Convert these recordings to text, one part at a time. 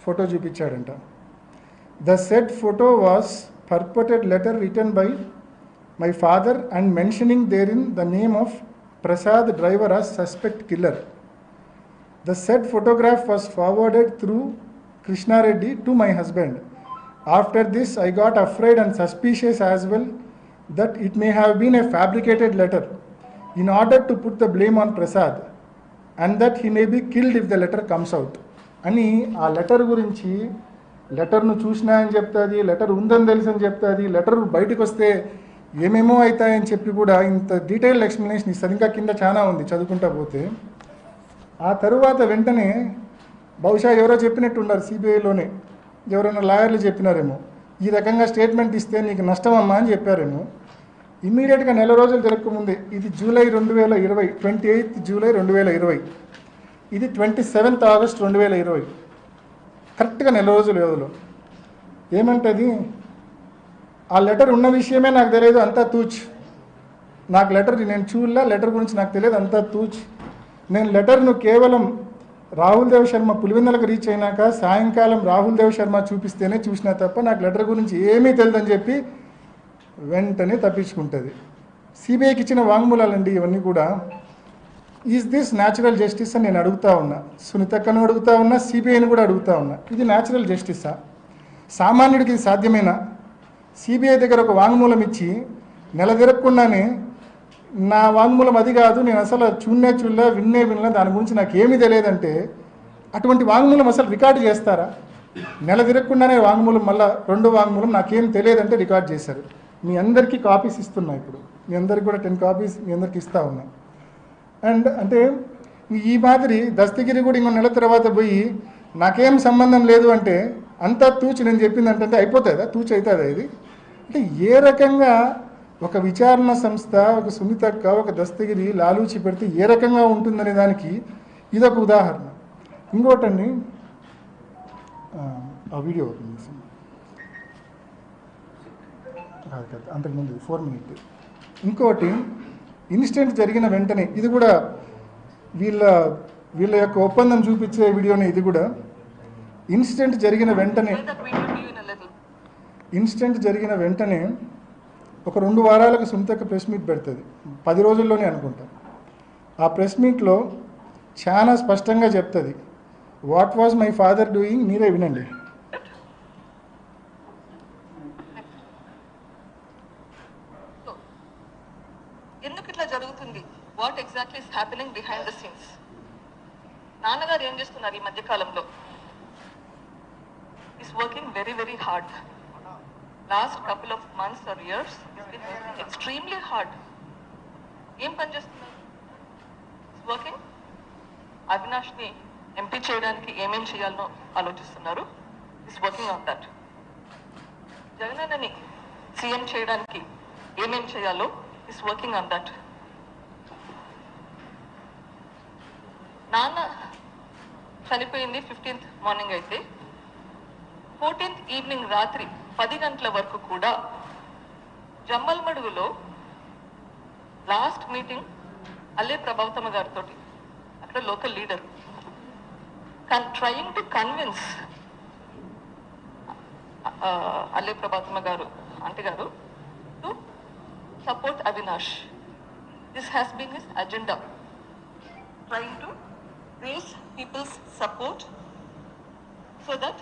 Photo చూపించాడంట. The said photo was purported letter written by my father and mentioning there in the name of Prasad driver as suspect killer. The said photograph was forwarded through Krishna Reddy to my husband. After this, I got afraid and suspicious as well that it may have been a fabricated letter in order to put the blame on Prasad and that he may be killed if the letter comes out. అని ఆ letter గురించి, లెటర్ను చూసినా అని చెప్తుంది, letter ఉందని తెలుసు అని చెప్తుంది, లెటర్ బయటకు వస్తే ఏమేమో అవుతాయని చెప్పి కూడా ఇంత డీటెయిల్డ్ ఎక్స్ప్లెనేషన్ ఇస్తారు. ఇంకా కింద చాలా ఉంది చదువుకుంటా పోతే. ఆ తరువాత వెంటనే బహుశా ఎవరో చెప్పినట్టు ఉన్నారు, సిబిఐలోనే ఎవరైనా లాయర్లు చెప్పినారేమో, ఈ రకంగా స్టేట్మెంట్ ఇస్తే నీకు నష్టం అమ్మా అని చెప్పారేమో. ఇమ్మీడియట్గా నెల రోజులు జరగకముందే, ఇది జూలై 2020, 28 జూలై 2020, ఇది 27 ఆగస్ట్ 2020, కరెక్ట్గా నెల రోజుల వ్యవధిలో ఏమంటుంది, ఆ లెటర్ ఉన్న విషయమే నాకు తెలియదు, అంతా తూచ్, నాకు లెటర్ నేను చూడలే, లెటర్ గురించి నాకు తెలియదు, అంతా తూచ్, నేను లెటర్ను కేవలం రాహుల్ దేవ్ శర్మ పులివెందులకు రీచ్ అయినాక సాయంకాలం రాహుల్ దేవ్ శర్మ చూపిస్తేనే చూసినా తప్ప నాకు లెటర్ గురించి ఏమీ తెలియదని చెప్పి వెంటనే తప్పించుకుంటుంది. సిబిఐకి ఇచ్చిన వాంగ్మూలాలండి ఇవన్నీ కూడా. ఈజ్ దిస్ న్యాచురల్ జస్టిస్ అని నేను అడుగుతా ఉన్నా, సునీతక్కను అడుగుతా ఉన్నా, సిబిఐని కూడా అడుగుతా ఉన్నా. ఇది న్యాచురల్ జస్టిసా? సామాన్యుడికి ఇది సాధ్యమేనా? సిబిఐ దగ్గర ఒక వాంగ్మూలం ఇచ్చి నెల తిరగకుండానే నా వాంగ్మూలం అది కాదు, నేను అసలు చూడలే వినలే, దాని గురించి నాకు ఏమీ తెలియదంటే అటువంటి వాంగ్మూలం అసలు రికార్డు చేస్తారా? నెల తిరగకుండానే వాంగ్మూలం, మళ్ళీ రెండో వాంగ్మూలం నాకేం తెలియదంటే రికార్డ్ చేశారు. మీ అందరికీ కాపీస్ ఇస్తున్నా, ఇప్పుడు మీ అందరికి కూడా 10 కాపీస్ మీ అందరికి ఇస్తా ఉన్నా. అండ్ అంటే ఈ మాదిరి దస్తగిరి కూడా ఇంకో నెల తర్వాత పోయి నాకేం సంబంధం లేదు అంటే అంతా తూచి నేను చెప్పింది అంటే అయిపోతుందా? తూచి అవుతుందా ఇది? అంటే ఏ రకంగా ఒక విచారణ సంస్థ, ఒక సునీతక్క, ఒక దస్తగిరి లాలూచి పెడితే ఏ రకంగా ఉంటుందనే దానికి ఇదొక ఉదాహరణ. ఇంకోటండి, ఆ వీడియో ఓపెన్ చేసాం అంతకుముందు 4 minutes. ఇంకోటి ఇన్సిడెంట్ జరిగిన వెంటనే, ఇది కూడా వీళ్ళ యొక్క ఒప్పందం చూపించే వీడియోనే. ఇది కూడా ఇన్సిడెంట్ జరిగిన వెంటనే ఒక 2 వారాలకు సునీతక్క ప్రెస్ మీట్ పెడుతుంది, 10 రోజుల్లోనే అనుకుంటా. ఆ ప్రెస్ మీట్లో చాలా స్పష్టంగా చెప్తుంది, what was my father doing, మీరే వినండి. ఎందుకు ఇట్లా జరుగుతుంది, what exactly is happening behind the scenes? నాన్నగారు ఏం చేస్తున్నారు ఈ మధ్య కాలంలో? Is working very very hard. Last couple of months or years, he's been working extremely hard. ఏం పని చేస్తున్నారు? He's working. అవినాష్ని ఎంపీ చేయడానికి ఏమేం చేయాలనో ఆలోచిస్తున్నారు. He's working on that. జగనన్నని సీఎం చేయడానికి ఏమేం చేయాలో He's working on that. నాన్న చనిపోయింది 15th మార్నింగ్ అయితే 14th ఈవినింగ్ రాత్రి 10 గంటల వరకు కూడా జమ్మల్మడుగులో లాస్ట్ మీటింగ్ అల్లే ప్రభావతమ్మ గారితో, అక్కడ local leader, trying to convince Alle Prabhavathamma garu aunty garu to support Avinash. This has been his agenda, trying to raise people's support so that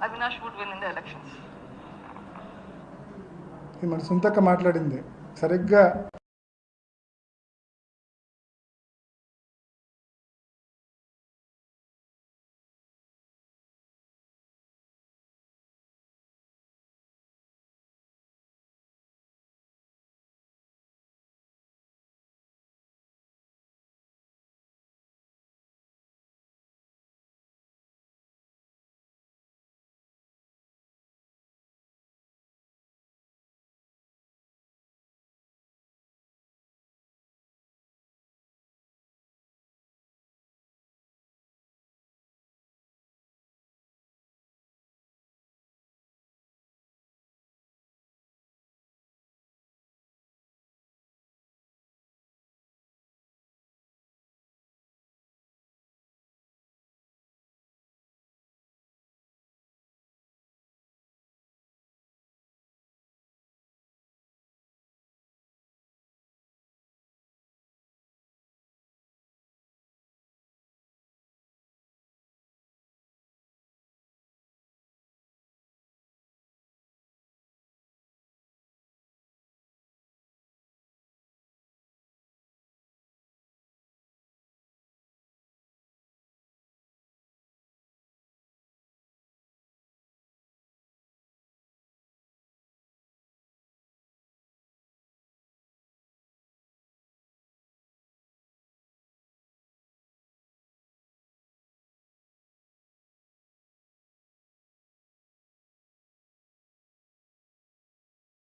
Avinash would win in the elections. మన సునీతక్క మాట్లాడింది సరిగ్గా